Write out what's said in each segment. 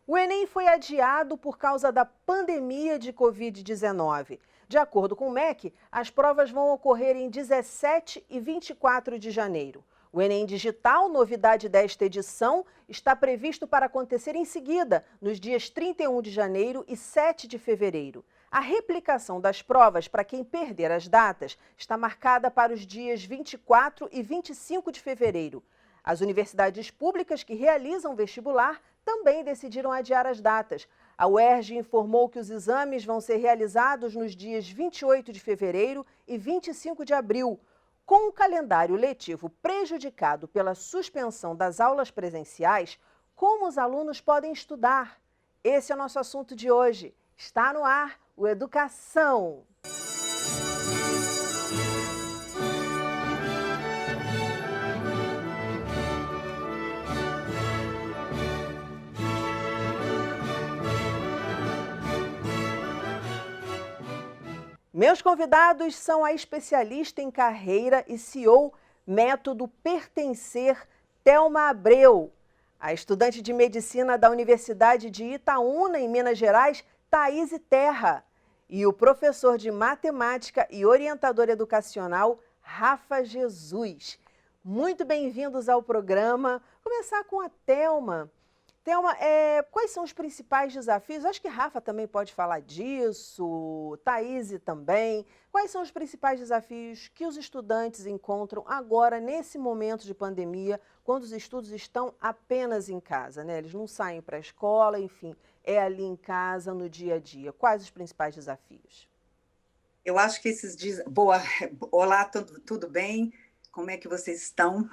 O Enem foi adiado por causa da pandemia de Covid-19. De acordo com o MEC, as provas vão ocorrer em 17 e 24 de janeiro. O Enem Digital, novidade desta edição, está previsto para acontecer em seguida, nos dias 31 de janeiro e 7 de fevereiro. A replicação das provas, para quem perder as datas, está marcada para os dias 24 e 25 de fevereiro. As universidades públicas que realizam vestibular também decidiram adiar as datas. A UERJ informou que os exames vão ser realizados nos dias 28 de fevereiro e 25 de abril. Com o calendário letivo prejudicado pela suspensão das aulas presenciais, como os alunos podem estudar? Esse é o nosso assunto de hoje. Está no ar o Educação. Meus convidados são a especialista em carreira e CEO Método Pertencer, Thelma Abreu, a estudante de medicina da Universidade de Itaúna, em Minas Gerais, Thaís Terra, e o professor de matemática e orientador educacional, Rafa Jesus. Muito bem-vindos ao programa. Vou começar com a Thelma. Thelma, quais são os principais desafios? Acho que Rafa também pode falar disso, Thaís também. Quais são os principais desafios que os estudantes encontram agora, nesse momento de pandemia, quando os estudos estão apenas em casa, né? Eles não saem para a escola, enfim, é ali em casa, no dia a dia. Quais os principais desafios? Eu acho que esses dias... Boa, olá, tudo bem? Como é que vocês estão?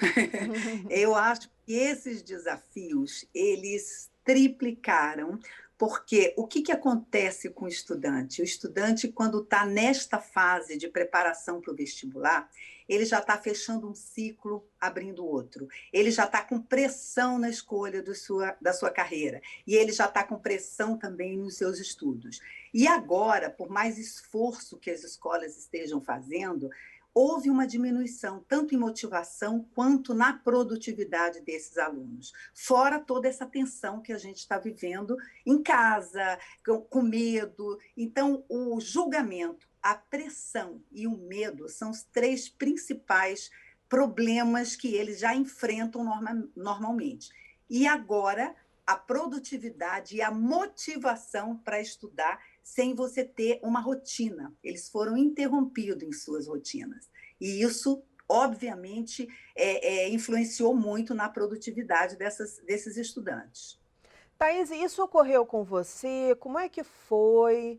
Eu acho que esses desafios, eles triplicaram, porque o que acontece com o estudante? O estudante, quando está nesta fase de preparação para o vestibular, ele já está fechando um ciclo, abrindo outro. Ele já está com pressão na escolha da sua carreira. E ele já está com pressão também nos seus estudos. E agora, por mais esforço que as escolas estejam fazendo, houve uma diminuição, tanto em motivação quanto na produtividade desses alunos. Fora toda essa tensão que a gente está vivendo em casa, com medo. Então, o julgamento, a pressão e o medo são os três principais problemas que eles já enfrentam normalmente. E agora, a produtividade e a motivação para estudar sem você ter uma rotina. Eles foram interrompidos em suas rotinas. E isso, obviamente, influenciou muito na produtividade desses estudantes. Thaís, isso ocorreu com você? Como é que foi?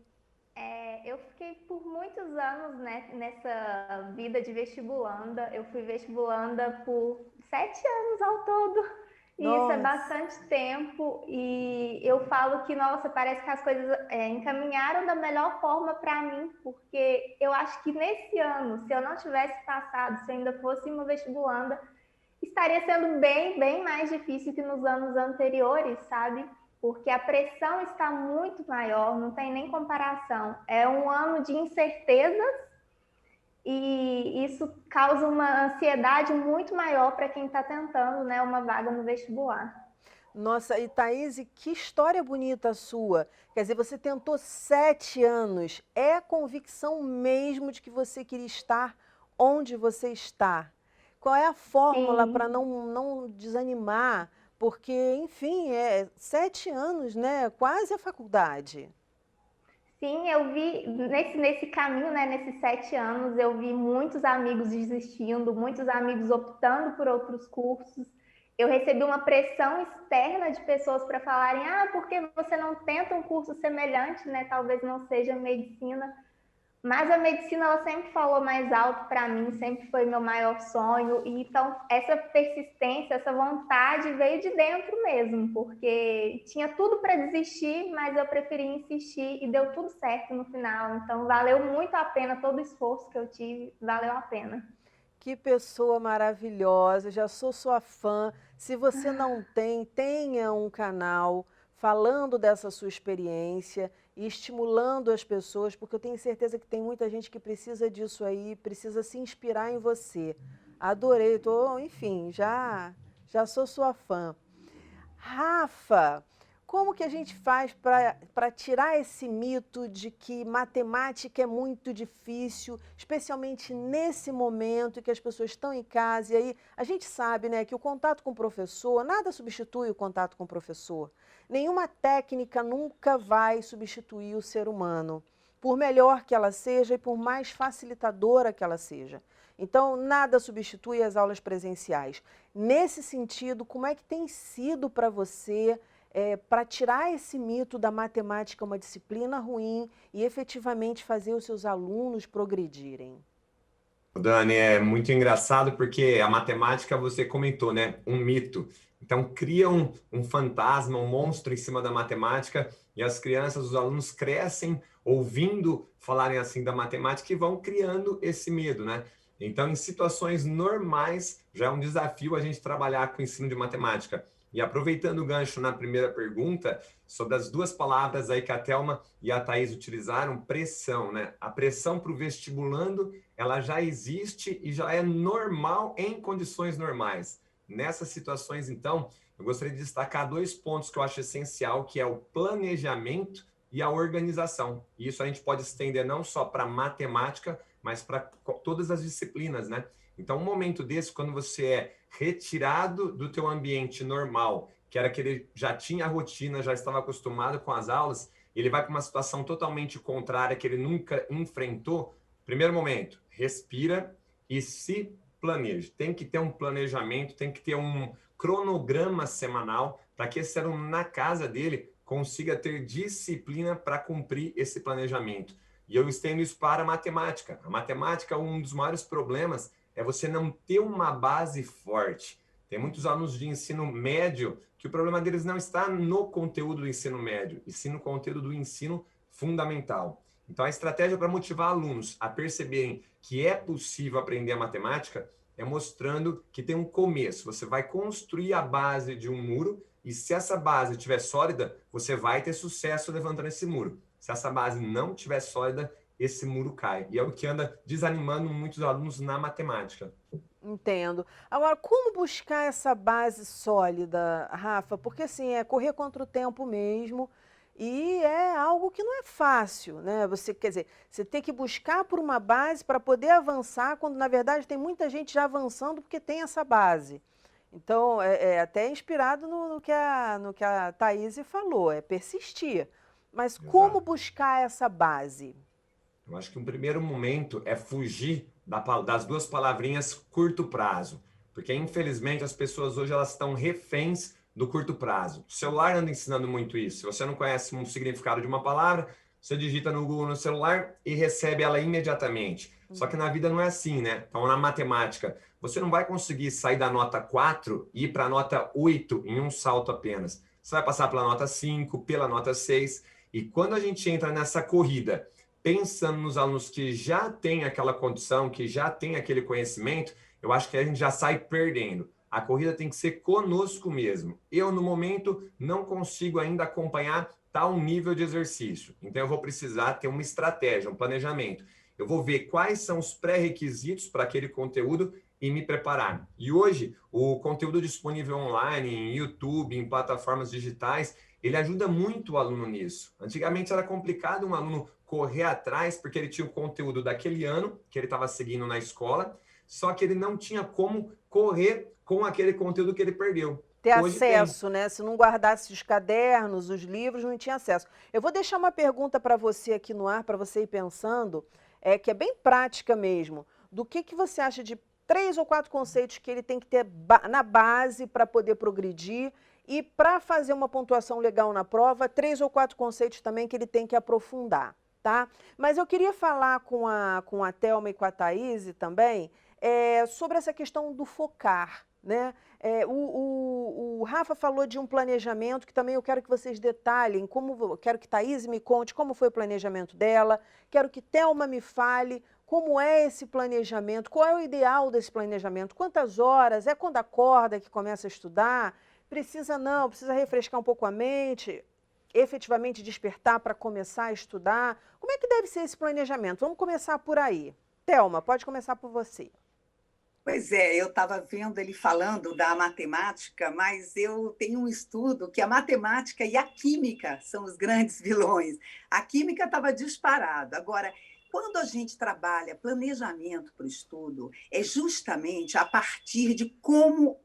Eu fiquei por muitos anos, né, nessa vida de vestibulanda. Eu fui vestibulanda por 7 anos ao todo. E isso é Nossa. bastante tempo. E eu falo que, nossa, parece que as coisas encaminharam da melhor forma para mim, porque eu acho que nesse ano, se eu não tivesse passado, se eu ainda fosse uma vestibulanda, estaria sendo bem mais difícil que nos anos anteriores, sabe? Porque a pressão está muito maior, não tem nem comparação. É um ano de incertezas e isso causa uma ansiedade muito maior para quem está tentando, né, uma vaga no vestibular. Nossa, e Thaís, que história bonita a sua. Quer dizer, você tentou 7 anos. É a convicção mesmo de que você queria estar onde você está? Qual é a fórmula para Sim. não desanimar? Porque, enfim, 7 anos, né? Quase a faculdade. Sim, eu vi nesse caminho, né, nesses 7 anos, eu vi muitos amigos desistindo, muitos amigos optando por outros cursos. Eu recebi uma pressão externa de pessoas para falarem: ah, por que você não tenta um curso semelhante, né? Talvez não seja medicina. Mas a medicina, ela sempre falou mais alto para mim, sempre foi meu maior sonho. E então, essa persistência, essa vontade veio de dentro mesmo, porque tinha tudo para desistir, mas eu preferi insistir e deu tudo certo no final. Então, valeu muito a pena todo o esforço que eu tive, valeu a pena. Que pessoa maravilhosa, já sou sua fã. Se você não tem, tenha um canal falando dessa sua experiência e estimulando as pessoas, porque eu tenho certeza que tem muita gente que precisa disso aí, precisa se inspirar em você. Adorei, enfim, já sou sua fã. Rafa, Como que a gente faz para tirar esse mito de que matemática é muito difícil, especialmente nesse momento em que as pessoas estão em casa? E aí a gente sabe, né, que o contato com o professor, nada substitui o contato com o professor. Nenhuma técnica nunca vai substituir o ser humano, por melhor que ela seja e por mais facilitadora que ela seja. Então, nada substitui as aulas presenciais. Nesse sentido, como é que tem sido para você para tirar esse mito da matemática uma disciplina ruim e efetivamente fazer os seus alunos progredirem? Dani, é muito engraçado porque a matemática, você comentou, né? Um mito. Então, cria um fantasma, um monstro em cima da matemática e as crianças, os alunos crescem ouvindo falarem assim da matemática e vão criando esse medo, né? Então, em situações normais, já é um desafio a gente trabalhar com o ensino de matemática. E aproveitando o gancho na primeira pergunta, sobre as duas palavras aí que a Thelma e a Thaís utilizaram, pressão, né? A pressão para o vestibulando, ela já existe e já é normal em condições normais. Nessas situações, então, eu gostaria de destacar 2 pontos que eu acho essencial, que é o planejamento e a organização. E isso a gente pode estender não só para matemática, mas para todas as disciplinas, né? Então, um momento desse, quando você é retirado do teu ambiente normal, que era que ele já tinha a rotina, já estava acostumado com as aulas, ele vai para uma situação totalmente contrária que ele nunca enfrentou. Primeiro momento, respira e se planeje. Tem que ter um planejamento, tem que ter um cronograma semanal para que esse aluno na casa dele consiga ter disciplina para cumprir esse planejamento. E eu estendo isso para a matemática. A matemática, um dos maiores problemas é você não ter uma base forte. Tem muitos alunos de ensino médio que o problema deles não está no conteúdo do ensino médio, e sim no conteúdo do ensino fundamental. Então, a estratégia para motivar alunos a perceberem que é possível aprender a matemática é mostrando que tem um começo. Você vai construir a base de um muro e se essa base estiver sólida, você vai ter sucesso levantando esse muro. Se essa base não estiver sólida, esse muro cai. E é o que anda desanimando muitos alunos na matemática. Entendo. Agora, como buscar essa base sólida, Rafa? Porque assim, é correr contra o tempo mesmo e é algo que não é fácil, né? Você, quer dizer, você tem que buscar por uma base para poder avançar, quando na verdade tem muita gente já avançando porque tem essa base. Então, é até inspirado no que a Thaís falou, é persistir. Mas como Exato. buscar essa base? Eu acho que um primeiro momento é fugir das duas palavrinhas curto prazo, porque infelizmente as pessoas hoje elas estão reféns do curto prazo. O celular anda ensinando muito isso. Se você não conhece um significado de uma palavra, você digita no Google no celular e recebe ela imediatamente. Só que na vida não é assim, né? Então na matemática, você não vai conseguir sair da nota 4 e ir para a nota 8 em um salto apenas. Você vai passar pela nota 5, pela nota 6, e quando a gente entra nessa corrida pensando nos alunos que já têm aquela condição, que já têm aquele conhecimento, eu acho que a gente já sai perdendo. A corrida tem que ser conosco mesmo. Eu, no momento, não consigo ainda acompanhar tal nível de exercício. Então, eu vou precisar ter uma estratégia, um planejamento. Eu vou ver quais são os pré-requisitos para aquele conteúdo e me preparar. E hoje, o conteúdo disponível online, em YouTube, em plataformas digitais, ele ajuda muito o aluno nisso. Antigamente era complicado um aluno correr atrás, porque ele tinha o conteúdo daquele ano que ele estava seguindo na escola, só que ele não tinha como correr com aquele conteúdo que ele perdeu. Ter Hoje acesso, né? Se não guardasse os cadernos, os livros, não tinha acesso. Eu vou deixar uma pergunta para você aqui no ar, para você ir pensando, que é bem prática mesmo. Do que você acha de 3 ou 4 conceitos que ele tem que ter na base para poder progredir e para fazer uma pontuação legal na prova, 3 ou 4 conceitos também que ele tem que aprofundar, tá? Mas eu queria falar com a Thelma e com a Thaís também sobre essa questão do focar, né? O Rafa falou de um planejamento que também eu quero que vocês detalhem, quero que Thaís me conte como foi o planejamento dela, quero que Thelma me fale como é esse planejamento, qual é o ideal desse planejamento, quantas horas, é quando acorda que começa a estudar, precisa refrescar um pouco a mente, efetivamente despertar para começar a estudar, como é que deve ser esse planejamento? Vamos começar por aí. Thelma, pode começar por você. Pois é, eu estava vendo ele falando da matemática, mas eu tenho um estudo que a matemática e a química são os grandes vilões. A química estava disparada. Agora, quando a gente trabalha planejamento para o estudo, é justamente a partir de como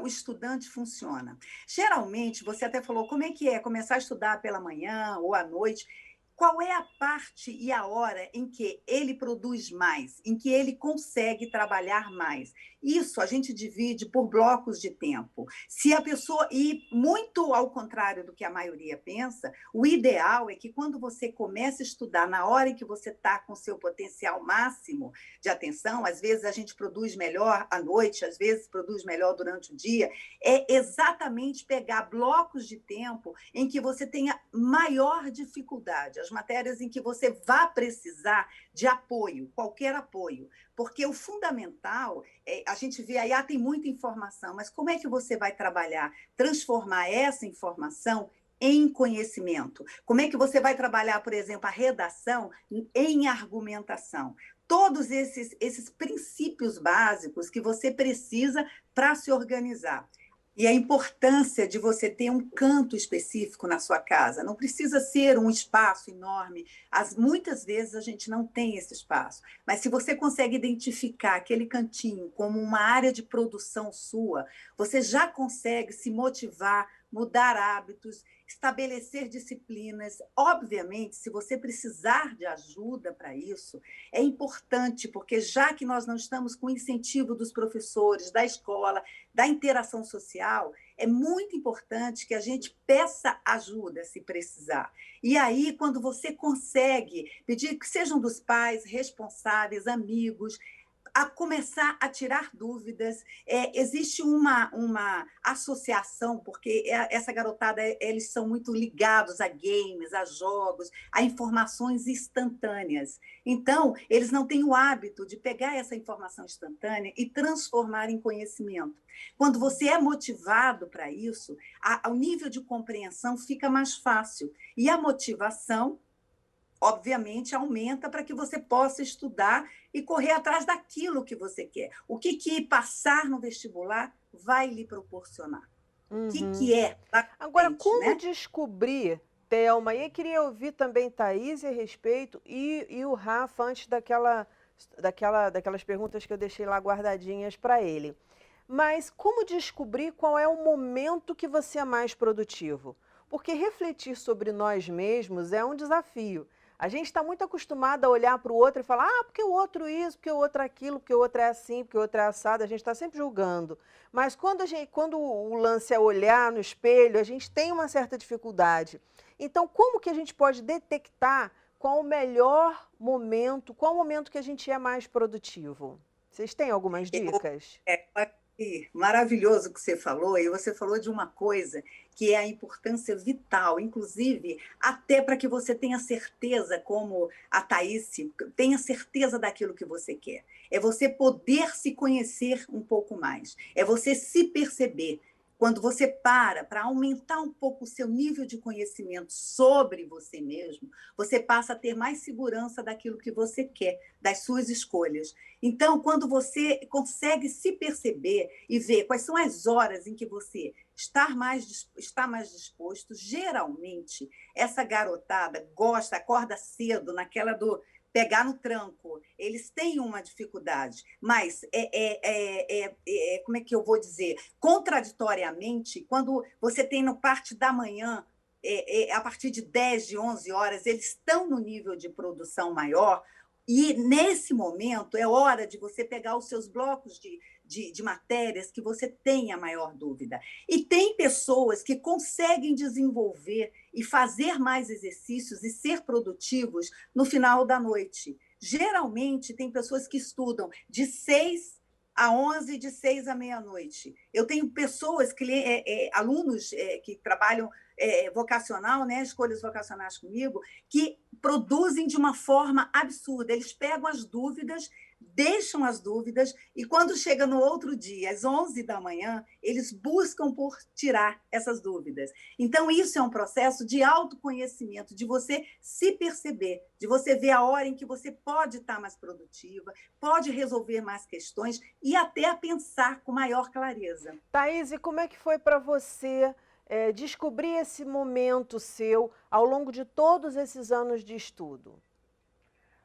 o estudante funciona. Geralmente, você até falou como é que é começar a estudar pela manhã ou à noite. Qual é a parte e a hora em que ele produz mais, em que ele consegue trabalhar mais? Isso a gente divide por blocos de tempo. Se a pessoa, e muito ao contrário do que a maioria pensa, o ideal é que quando você começa a estudar na hora em que você está com seu potencial máximo de atenção, às vezes a gente produz melhor à noite, às vezes produz melhor durante o dia, é exatamente pegar blocos de tempo em que você tenha maior dificuldade, as matérias em que você vai precisar de apoio, qualquer apoio, porque o fundamental, a gente vê aí, tem muita informação, mas como é que você vai trabalhar, transformar essa informação em conhecimento? Como é que você vai trabalhar, por exemplo, a redação em argumentação? Todos esses princípios básicos que você precisa para se organizar. E a importância de você ter um canto específico na sua casa. Não precisa ser um espaço enorme. Muitas vezes a gente não tem esse espaço. Mas se você consegue identificar aquele cantinho como uma área de produção sua, você já consegue se motivar, mudar hábitos, estabelecer disciplinas. Obviamente, se você precisar de ajuda para isso, é importante, porque já que nós não estamos com incentivo dos professores, da escola, da interação social, é muito importante que a gente peça ajuda se precisar. E aí, quando você consegue pedir que sejam dos pais, responsáveis, amigos, a começar a tirar dúvidas. Existe uma associação, porque essa garotada, eles são muito ligados a games, a jogos, a informações instantâneas. Então, eles não têm o hábito de pegar essa informação instantânea e transformar em conhecimento. Quando você é motivado para isso, o nível de compreensão fica mais fácil. E a motivação, obviamente, aumenta para que você possa estudar e correr atrás daquilo que você quer. O que passar no vestibular vai lhe proporcionar? O que é? Agora, como Né? descobrir, Thelma, e eu queria ouvir também Thaís a respeito e o Rafa antes daquelas perguntas que eu deixei lá guardadinhas para ele. Mas como descobrir qual é o momento que você é mais produtivo? Porque refletir sobre nós mesmos é um desafio. A gente está muito acostumado a olhar para o outro e falar, porque o outro isso, porque o outro aquilo, porque o outro é assim, porque o outro é assado, a gente está sempre julgando. Mas quando o lance é olhar no espelho, a gente tem uma certa dificuldade. Então, como que a gente pode detectar qual o melhor momento, qual o momento que a gente é mais produtivo? Vocês têm algumas dicas? Maravilhoso o que você falou, e você falou de uma coisa que é a importância vital, inclusive até para que você tenha certeza, como a Thaís, tenha certeza daquilo que você quer. É você poder se conhecer um pouco mais, é você se perceber. Quando você para aumentar um pouco o seu nível de conhecimento sobre você mesmo, você passa a ter mais segurança daquilo que você quer, das suas escolhas. Então, quando você consegue se perceber e ver quais são as horas em que você está mais disposto, geralmente, essa garotada acorda cedo, naquela do pegar no tranco. Eles têm uma dificuldade, mas como é que eu vou dizer? Contraditoriamente, quando você tem na parte da manhã, a partir de 10, de 11 horas, eles estão no nível de produção maior, e nesse momento é hora de você pegar os seus blocos de matérias que você tem a maior dúvida. E tem pessoas que conseguem desenvolver e fazer mais exercícios e ser produtivos no final da noite. Geralmente, tem pessoas que estudam de 6 a 11, de 6 à meia-noite. Eu tenho pessoas, alunos que trabalham vocacional, né, escolhas vocacionais comigo, que produzem de uma forma absurda. Eles pegam as dúvidas deixam as dúvidas e quando chega no outro dia, às 11 da manhã, eles buscam por tirar essas dúvidas. Então, isso é um processo de autoconhecimento, de você se perceber, de você ver a hora em que você pode estar mais produtiva, pode resolver mais questões e até a pensar com maior clareza. Thaís, e como é que foi para você descobrir esse momento seu ao longo de todos esses anos de estudo?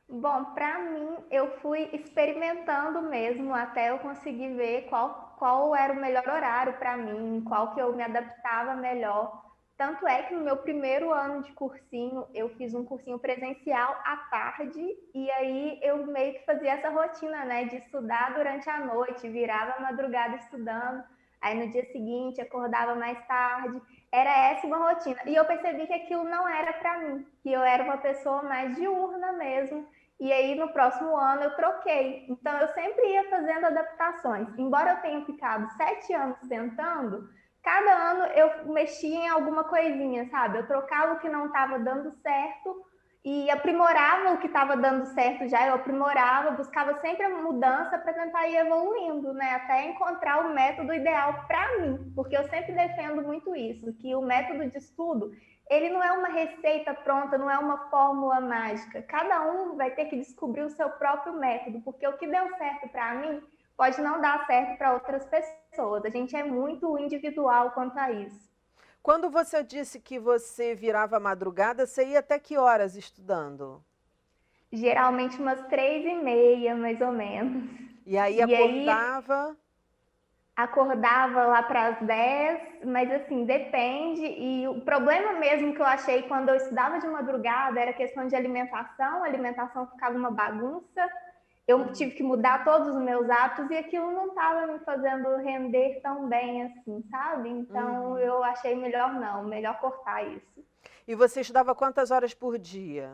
Bom, para mim, eu fui experimentando mesmo até eu conseguir ver qual era o melhor horário para mim, qual que eu me adaptava melhor. Tanto é que no meu primeiro ano de cursinho, eu fiz um cursinho presencial à tarde, e aí eu meio que fazia essa rotina, né, de estudar durante a noite, virava a madrugada estudando, aí no dia seguinte acordava mais tarde. Era essa uma rotina. E eu percebi que aquilo não era para mim, que eu era uma pessoa mais diurna mesmo. E aí, no próximo ano, eu troquei. Então, eu sempre ia fazendo adaptações. Embora eu tenha ficado 7 anos tentando, cada ano eu mexia em alguma coisinha, sabe? Eu trocava o que não estava dando certo e aprimorava o que estava dando certo já. Eu aprimorava, buscava sempre a mudança para tentar ir evoluindo, né? Até encontrar o método ideal para mim. Porque eu sempre defendo muito isso, que o método de estudo, ele não é uma receita pronta, não é uma fórmula mágica. Cada um vai ter que descobrir o seu próprio método, porque o que deu certo para mim pode não dar certo para outras pessoas. A gente é muito individual quanto a isso. Quando você disse que você virava madrugada, você ia até que horas estudando? Geralmente umas 3h30, mais ou menos. E aí E aí acordava lá para as 10, mas assim, depende. E o problema mesmo que eu achei quando eu estudava de madrugada era questão de alimentação. A alimentação ficava uma bagunça. Eu tive que mudar todos os meus hábitos e aquilo não estava me fazendo render tão bem assim, sabe? Então eu achei melhor cortar isso. E você estudava quantas horas por dia?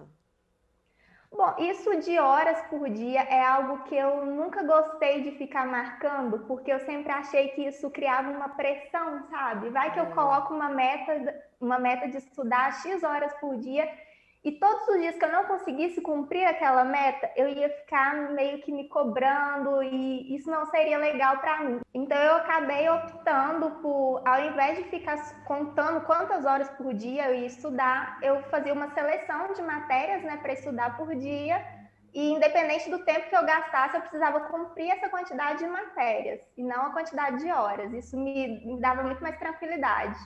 Bom, isso de horas por dia é algo que eu nunca gostei de ficar marcando, porque eu sempre achei que isso criava uma pressão, sabe? Vai que eu coloco uma meta de estudar X horas por dia, e todos os dias que eu não conseguisse cumprir aquela meta, eu ia ficar meio que me cobrando, e isso não seria legal para mim. Então eu acabei optando por, ao invés de ficar contando quantas horas por dia eu ia estudar, eu fazia uma seleção de matérias, né, para estudar por dia, e independente do tempo que eu gastasse, eu precisava cumprir essa quantidade de matérias, e não a quantidade de horas. Isso me dava muito mais tranquilidade.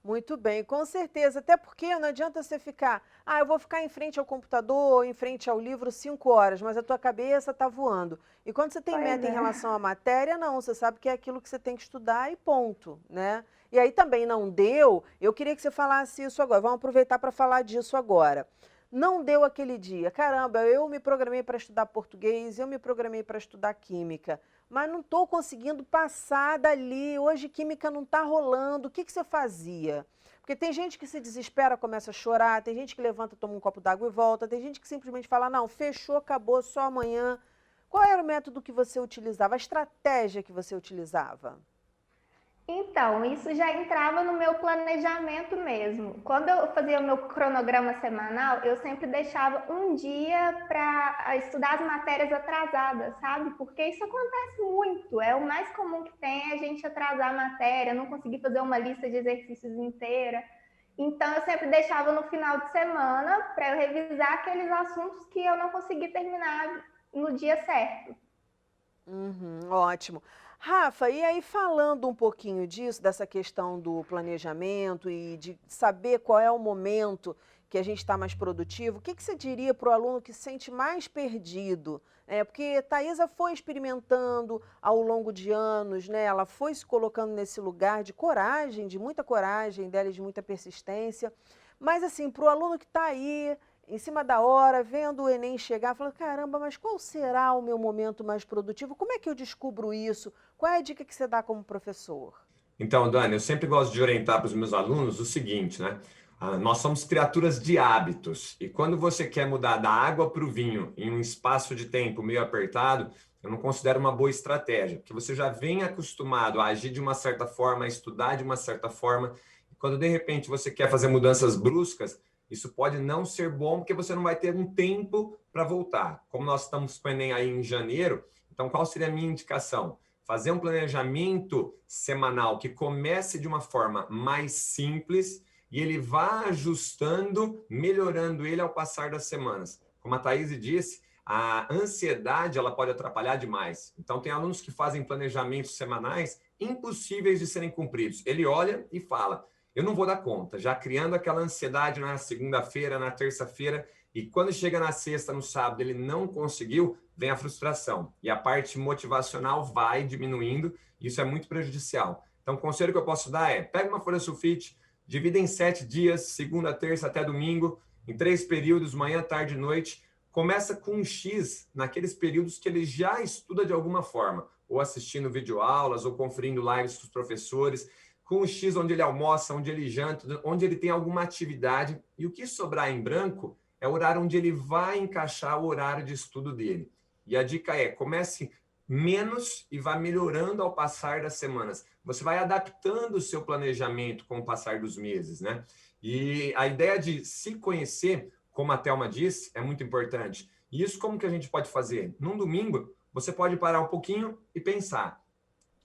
Muito bem, com certeza. Até porque não adianta você ficar, eu vou ficar em frente ao computador, em frente ao livro 5 horas, mas a tua cabeça está voando. E quando você tem meta em relação à matéria, não, você sabe que é aquilo que você tem que estudar e ponto, né? E aí também não deu, eu queria que você falasse isso agora, vamos aproveitar para falar disso agora. Não deu aquele dia, caramba, eu me programei para estudar português, eu me programei para estudar química, mas não estou conseguindo passar dali, hoje química não está rolando, o que você fazia? Porque tem gente que se desespera, começa a chorar, tem gente que levanta, toma um copo d'água e volta, tem gente que simplesmente fala, não, fechou, acabou, só amanhã. Qual era o método que você utilizava, a estratégia que você utilizava? Então, isso já entrava no meu planejamento mesmo. Quando eu fazia o meu cronograma semanal, eu sempre deixava um dia para estudar as matérias atrasadas, sabe? Porque isso acontece muito. É o mais comum que tem, é a gente atrasar a matéria, não conseguir fazer uma lista de exercícios inteira. Então, eu sempre deixava no final de semana para eu revisar aqueles assuntos que eu não consegui terminar no dia certo. Ótimo. Rafa, e aí falando um pouquinho disso, dessa questão do planejamento e de saber qual é o momento que a gente está mais produtivo, o que você diria para o aluno que se sente mais perdido? Porque Thaisa foi experimentando ao longo de anos, né? Ela foi se colocando nesse lugar de coragem, de muita coragem dela e de muita persistência. Mas assim, para o aluno que está aí, em cima da hora, vendo o Enem chegar, falando, caramba, mas qual será o meu momento mais produtivo? Como é que eu descubro isso? Qual é a dica que você dá como professor? Então, Dani, eu sempre gosto de orientar para os meus alunos o seguinte, né? Nós somos criaturas de hábitos, e quando você quer mudar da água para o vinho em um espaço de tempo meio apertado, eu não considero uma boa estratégia, porque você já vem acostumado a agir de uma certa forma, a estudar de uma certa forma, e quando de repente você quer fazer mudanças bruscas, Isso pode não ser bom, porque você não vai ter um tempo para voltar. Como nós estamos com o Enem aí em janeiro, então qual seria a minha indicação? Fazer um planejamento semanal que comece de uma forma mais simples e ele vá ajustando, melhorando ele ao passar das semanas. Como a Thaís disse, a ansiedade ela pode atrapalhar demais. Então, tem alunos que fazem planejamentos semanais impossíveis de serem cumpridos. Ele olha e fala, eu não vou dar conta, já criando aquela ansiedade na segunda-feira, na terça-feira, e quando chega na sexta, no sábado, ele não conseguiu, vem a frustração. E a parte motivacional vai diminuindo, e isso é muito prejudicial. Então, o conselho que eu posso dar é, pega uma folha sulfite, divida em 7 dias, segunda, terça até domingo, em 3 períodos, manhã, tarde e noite. Começa com um X naqueles períodos que ele já estuda de alguma forma, ou assistindo videoaulas, ou conferindo lives com os professores, com um X onde ele almoça, onde ele janta, onde ele tem alguma atividade. E o que sobrar em branco é o horário onde ele vai encaixar o horário de estudo dele. E a dica é, comece menos e vá melhorando ao passar das semanas. Você vai adaptando o seu planejamento com o passar dos meses, né? E a ideia de se conhecer, como a Thelma disse, é muito importante. E isso como que a gente pode fazer? Num domingo, você pode parar um pouquinho e pensar,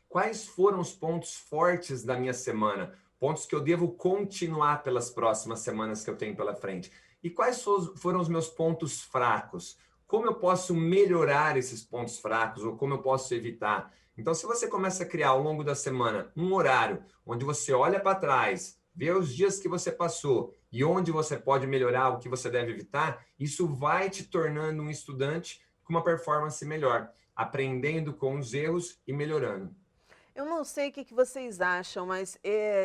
quais foram os pontos fortes da minha semana? Pontos que eu devo continuar pelas próximas semanas que eu tenho pela frente. E quais foram os meus pontos fracos? Como eu posso melhorar esses pontos fracos ou como eu posso evitar? Então, se você começa a criar ao longo da semana um horário onde você olha para trás, vê os dias que você passou e onde você pode melhorar, o que você deve evitar, isso vai te tornando um estudante com uma performance melhor, aprendendo com os erros e melhorando. Eu não sei o que vocês acham, mas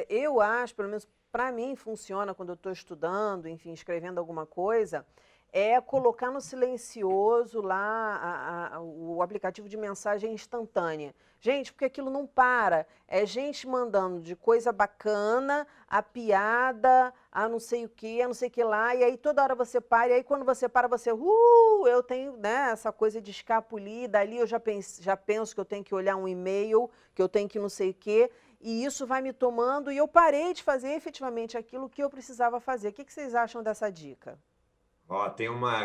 eu acho, pelo menos para mim funciona quando eu estou estudando, enfim, escrevendo alguma coisa, é colocar no silencioso lá o aplicativo de mensagem instantânea. Gente, porque aquilo não para. É gente mandando de coisa bacana, a piada, a não sei o que, a não sei o que lá, e aí toda hora você para, e aí quando você para, você, eu tenho, né, essa coisa de escapulir, dali eu já penso que eu tenho que olhar um e-mail, que eu tenho que não sei o quê, e isso vai me tomando, e eu parei de fazer efetivamente aquilo que eu precisava fazer. O que vocês acham dessa dica? Ó,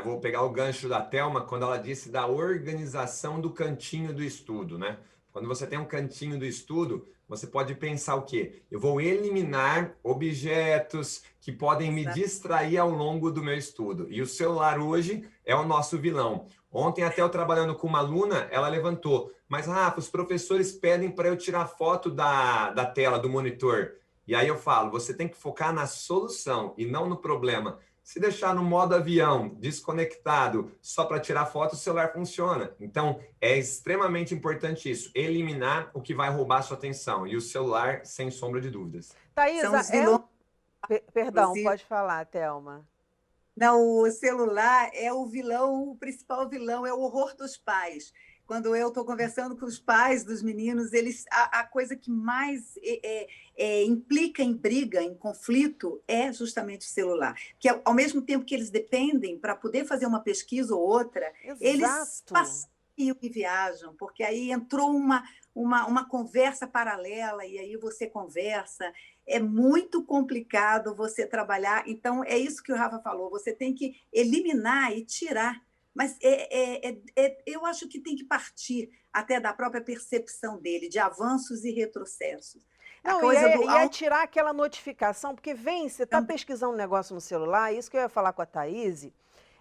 vou pegar o gancho da Thelma quando ela disse da organização do cantinho do estudo, né? Quando você tem um cantinho do estudo, você pode pensar o quê? Eu vou eliminar objetos que podem me distrair ao longo do meu estudo. E o celular hoje é o nosso vilão. Ontem, até eu trabalhando com uma aluna, ela levantou. Mas, Rafa, os professores pedem para eu tirar foto da tela, do monitor. E aí eu falo, você tem que focar na solução e não no problema. Se deixar no modo avião, desconectado, só para tirar foto, o celular funciona. Então, é extremamente importante isso, eliminar o que vai roubar sua atenção. E o celular, sem sombra de dúvidas. Thaisa, São os vilões, perdão, inclusive. pode falar, Thelma. Não, o celular é o vilão, o principal vilão é o horror dos pais. Quando eu estou conversando com os pais dos meninos, a coisa que mais implica em briga, em conflito, é justamente o celular. Porque, ao mesmo tempo que eles dependem para poder fazer uma pesquisa ou outra, eles Exato. passeiam e viajam, porque aí entrou uma conversa paralela, e aí você conversa. É muito complicado você trabalhar. Então, é isso que o Rafa falou, você tem que eliminar e tirar. Mas eu acho que tem que partir até da própria percepção dele, de avanços e retrocessos. A Não, coisa do e é tirar aquela notificação, porque vem, você está também. pesquisando um negócio no celular, isso que eu ia falar com a Thaís,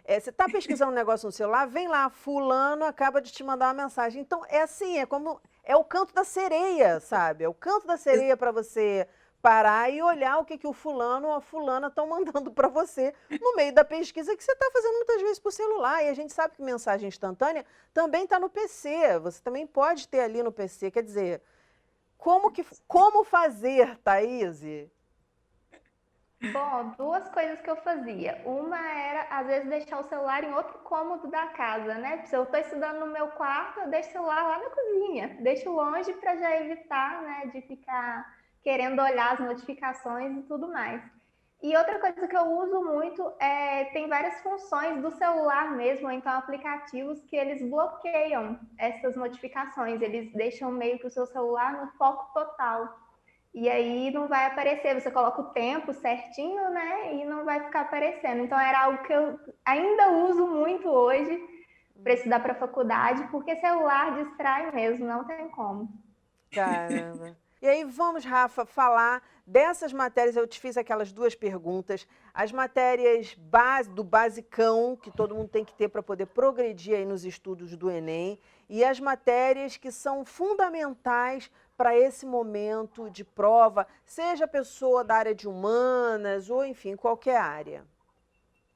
você está pesquisando um negócio no celular, vem lá, fulano acaba de te mandar uma mensagem. Então, é assim, é o canto da sereia, sabe? É o canto da sereia para você parar e olhar o que o fulano ou a fulana estão mandando para você no meio da pesquisa que você está fazendo muitas vezes por celular. E a gente sabe que mensagem instantânea também está no PC, você também pode ter ali no PC. Quer dizer, como fazer, Thaís? Bom, duas coisas que eu fazia. Uma era, às vezes, deixar o celular em outro cômodo da casa, né? Se eu estou estudando no meu quarto, eu deixo o celular lá na cozinha. Deixo longe para já evitar, né, de ficar querendo olhar as notificações e tudo mais. E outra coisa que eu uso muito tem várias funções do celular mesmo, ou então aplicativos que eles bloqueiam essas notificações. Eles deixam meio que o seu celular no foco total. e aí não vai aparecer. Você coloca o tempo certinho, né? E não vai ficar aparecendo. Então era algo que eu ainda uso muito hoje para estudar para a faculdade, porque celular distrai mesmo, não tem como. Caramba. E aí vamos, Rafa, falar dessas matérias. Eu te fiz aquelas duas perguntas. As matérias do basicão, que todo mundo tem que ter para poder progredir aí nos estudos do Enem, e as matérias que são fundamentais para esse momento de prova, seja pessoa da área de humanas ou, enfim, qualquer área.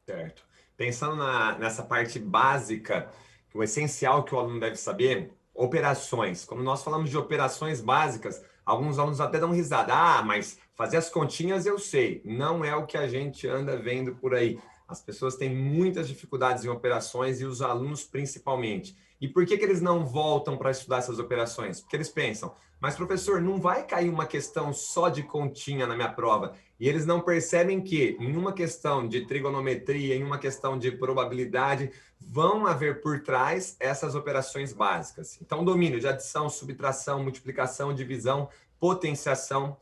Certo. Pensando nessa parte básica, o essencial que o aluno deve saber, operações. Quando nós falamos de operações básicas, alguns alunos até dão risada. Ah, mas fazer as continhas eu sei. Não é o que a gente anda vendo por aí. As pessoas têm muitas dificuldades em operações e os alunos principalmente. E por que eles não voltam para estudar essas operações? Porque eles pensam, mas professor, não vai cair uma questão só de continha na minha prova. E eles não percebem que em uma questão de trigonometria, em uma questão de probabilidade, vão haver por trás essas operações básicas. Então, domínio de adição, subtração, multiplicação, divisão, potenciação,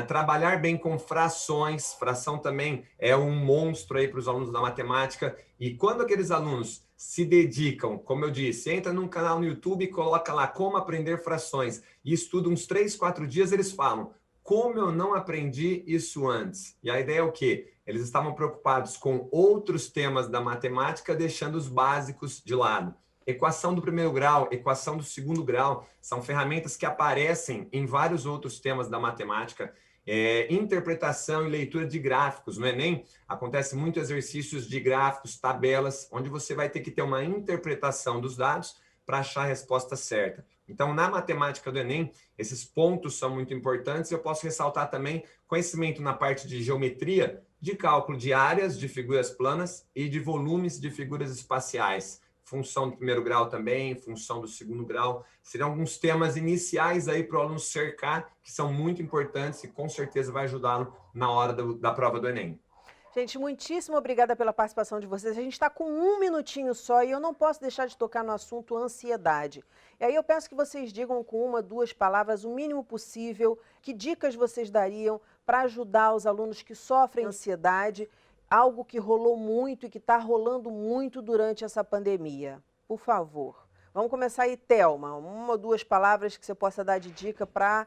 trabalhar bem com frações. Fração também é um monstro aí para os alunos da matemática. E quando aqueles alunos se dedicam, como eu disse, entra num canal no YouTube e coloca lá como aprender frações e estuda uns 3, 4 dias, eles falam, como eu não aprendi isso antes? E a ideia é o quê? Eles estavam preocupados com outros temas da matemática, deixando os básicos de lado. Equação do primeiro grau, equação do segundo grau, são ferramentas que aparecem em vários outros temas da matemática. Interpretação e leitura de gráficos. No Enem, acontece muito exercícios de gráficos, tabelas, onde você vai ter que ter uma interpretação dos dados para achar a resposta certa. Então, na matemática do Enem, esses pontos são muito importantes. Eu posso ressaltar também conhecimento na parte de geometria, de cálculo de áreas de figuras planas e de volumes de figuras espaciais. Função do primeiro grau também, função do segundo grau. Seriam alguns temas iniciais aí para o aluno cercar, que são muito importantes e com certeza vai ajudá-lo na hora da prova do Enem. Gente, muitíssimo obrigada pela participação de vocês. A gente está com 1 minutinho só e eu não posso deixar de tocar no assunto ansiedade. E aí eu peço que vocês digam com 1, 2 palavras, o mínimo possível, que dicas vocês dariam para ajudar os alunos que sofrem ansiedade, algo que rolou muito e que está rolando muito durante essa pandemia. Por favor. Vamos começar aí, Thelma. 1 ou 2 palavras que você possa dar de dica para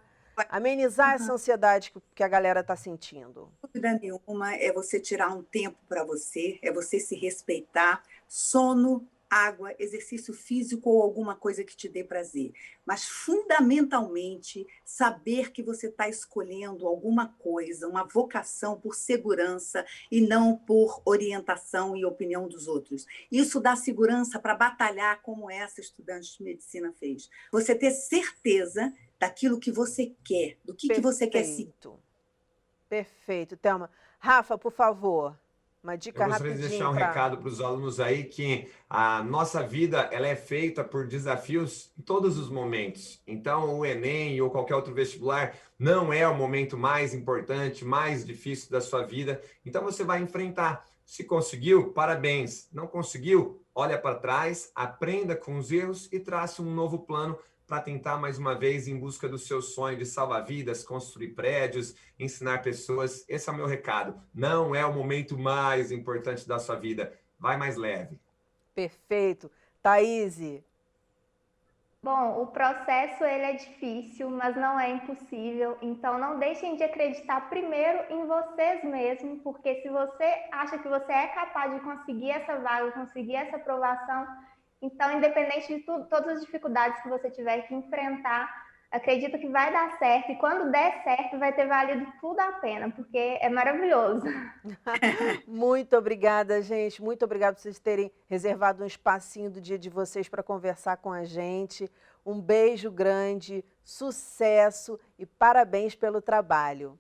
amenizar essa ansiedade que a galera está sentindo. Dúvida nenhuma, é você tirar um tempo para você, é você se respeitar, sono, água, exercício físico ou alguma coisa que te dê prazer. Mas, fundamentalmente, saber que você está escolhendo alguma coisa, uma vocação por segurança e não por orientação e opinião dos outros. Isso dá segurança para batalhar como essa estudante de medicina fez. Você ter certeza daquilo que você quer, do que você quer seguir. Perfeito, Thelma. Rafa, por favor, uma dica rapidinha. Eu gostaria de deixar um recado para os alunos aí que a nossa vida ela é feita por desafios em todos os momentos. Então, o Enem ou qualquer outro vestibular não é o momento mais importante, mais difícil da sua vida. Então, você vai enfrentar. Se conseguiu, parabéns. Não conseguiu, olha para trás, aprenda com os erros e traça um novo plano para tentar mais uma vez em busca do seu sonho de salvar vidas, construir prédios, ensinar pessoas. Esse é o meu recado. Não é o momento mais importante da sua vida. Vai mais leve. Perfeito. Thaís? Bom, o processo ele é difícil, mas não é impossível. Então não deixem de acreditar primeiro em vocês mesmos, porque se você acha que você é capaz de conseguir essa vaga, conseguir essa aprovação, então, independente de tudo, todas as dificuldades que você tiver que enfrentar, acredita que vai dar certo. E quando der certo, vai ter valido tudo a pena, porque é maravilhoso. Muito obrigada, gente. Muito obrigada por vocês terem reservado um espacinho do dia de vocês para conversar com a gente. Um beijo grande, sucesso e parabéns pelo trabalho.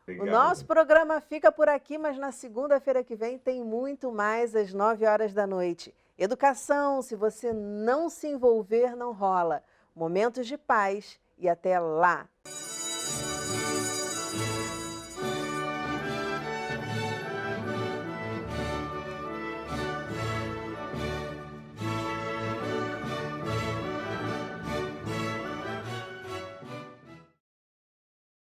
Obrigado. O nosso programa fica por aqui, mas na segunda-feira que vem tem muito mais às 9h da noite. Educação, se você não se envolver, não rola. Momentos de paz e até lá!